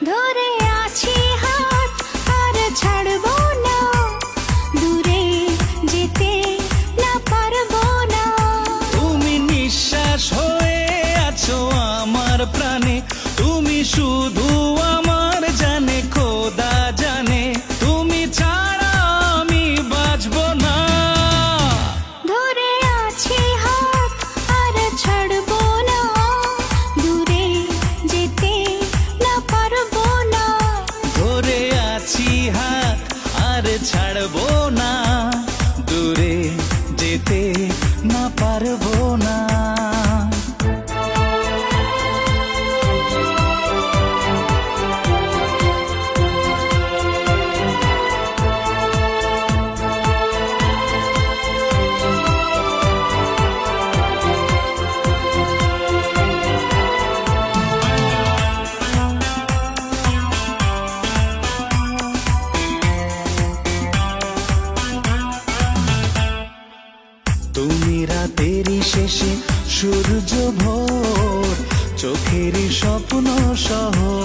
ধরে আছি হাত আর ছাড়বো না, দূরে যেতে না পারবো না। তুমি নিঃশ্বাস হয়ে আছো আমার প্রাণে, তুমি শুধু আমার জানে, খোদা জানে, তুমি ছাড়া আমি বাঁচবো না। ধরে আছি হাত আর ছাড়বো না, দূরে যেতে না পারবো না। ধরে আছি হাত আর ছাড়বো না, দূরে যেতে না পারবো না। তুমি রাতেরই শেষে সূর্য ভোর, চোখের স্বপ্ন শহর।